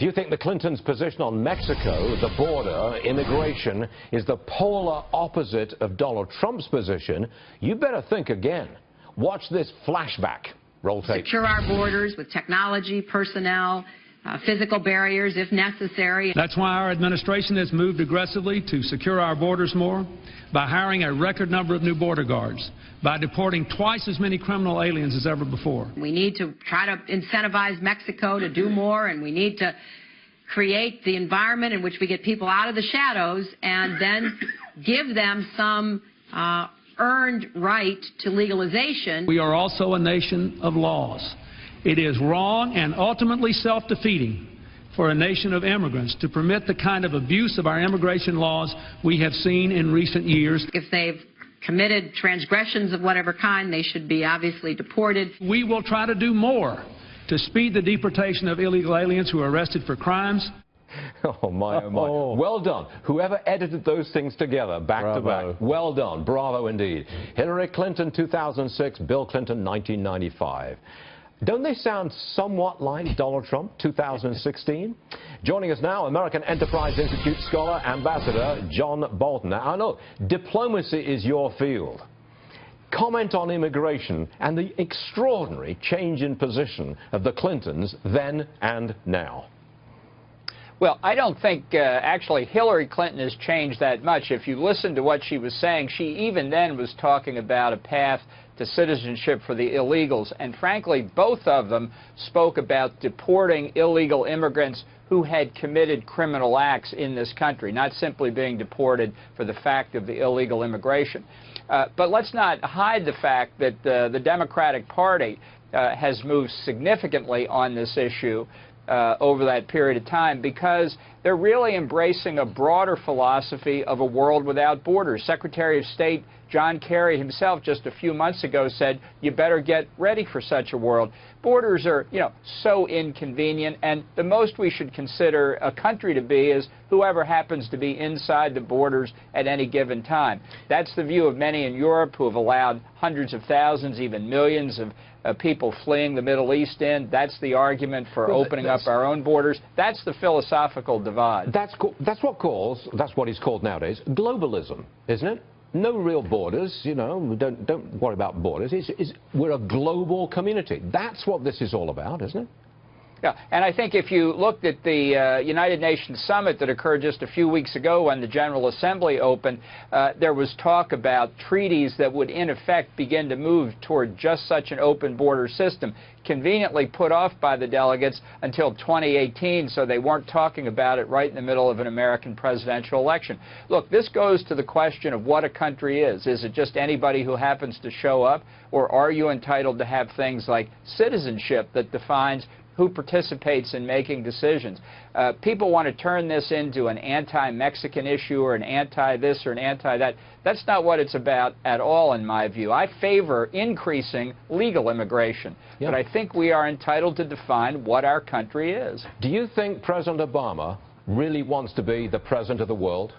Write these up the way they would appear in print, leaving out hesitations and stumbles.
If you think the Clintons' position on Mexico, the border, immigration, is the polar opposite of Donald Trump's position, you better think again. Watch this flashback. Roll tape. Secure our borders with technology, personnel, physical barriers if necessary. That's why our administration has moved aggressively to secure our borders more, by hiring a record number of new border guards, by deporting twice as many criminal aliens as ever before. We need to try to incentivize Mexico to do more, and we need to create the environment in which we get people out of the shadows and then give them some earned right to legalization. We are also a nation of laws. It is wrong and ultimately self-defeating for a nation of immigrants to permit the kind of abuse of our immigration laws we have seen in recent years. If they've committed transgressions of whatever kind, they should be obviously deported. We will try to do more to speed the deportation of illegal aliens who are arrested for crimes. Oh, my, oh, my. Well done. Whoever edited those things together, back to back. Well done. Bravo, indeed. Hillary Clinton, 2006. Bill Clinton, 1995. Don't they sound somewhat like Donald Trump, 2016? Joining us now, American Enterprise Institute scholar, Ambassador John Bolton. Now, I know diplomacy is your field. Comment on immigration and the extraordinary change in position of the Clintons then and now. Well, I don't think actually Hillary Clinton has changed that much. If you listen to what she was saying, she even then was talking about a path to citizenship for the illegals. And frankly, both of them spoke about deporting illegal immigrants who had committed criminal acts in this country, not simply being deported for the fact of the illegal immigration. But let's not hide the fact that the Democratic Party has moved significantly on this issue over that period of time, because they're really embracing a broader philosophy of a world without borders. Secretary of State John Kerry himself just a few months ago said, you better get ready for such a world. Borders are, so inconvenient, and the most we should consider a country to be is whoever happens to be inside the borders at any given time. That's the view of many in Europe who have allowed hundreds of thousands, even millions of people fleeing the Middle East in. That's the argument for opening up our own borders. That's the philosophical divide. That's what is called nowadays globalism, isn't it? No real borders, don't worry about borders. We're a global community. That's what this is all about, isn't it? Yeah, and I think if you looked at the United Nations summit that occurred just a few weeks ago when the General Assembly opened, there was talk about treaties that would in effect begin to move toward just such an open border system, conveniently put off by the delegates until 2018, so they weren't talking about it right in the middle of an American presidential election. Look, this goes to the question of what a country is. Is it just anybody who happens to show up, or are you entitled to have things like citizenship that defines who participates in making decisions? People want to turn this into an anti-Mexican issue or an anti-this or an anti-that. That's not what it's about at all, in my view. I favor increasing legal immigration, but I think we are entitled to define what our country is. Do you think President Obama really wants to be the president of the world?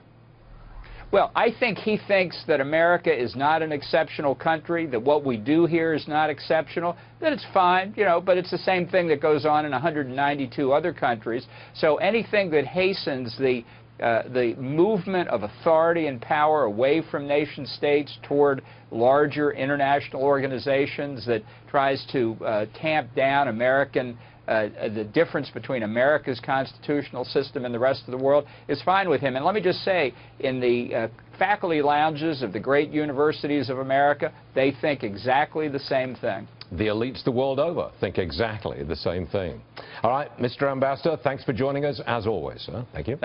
Well, I think he thinks that America is not an exceptional country, that what we do here is not exceptional, that it's fine, but it's the same thing that goes on in 192 other countries. So anything that hastens the movement of authority and power away from nation states toward larger international organizations, that tries to tamp down the difference between America's constitutional system and the rest of the world, is fine with him. And let me just say, in the faculty lounges of the great universities of America, they think exactly the same thing. The elites the world over think exactly the same thing. All right, Mr. Ambassador, thanks for joining us as always. Thank you.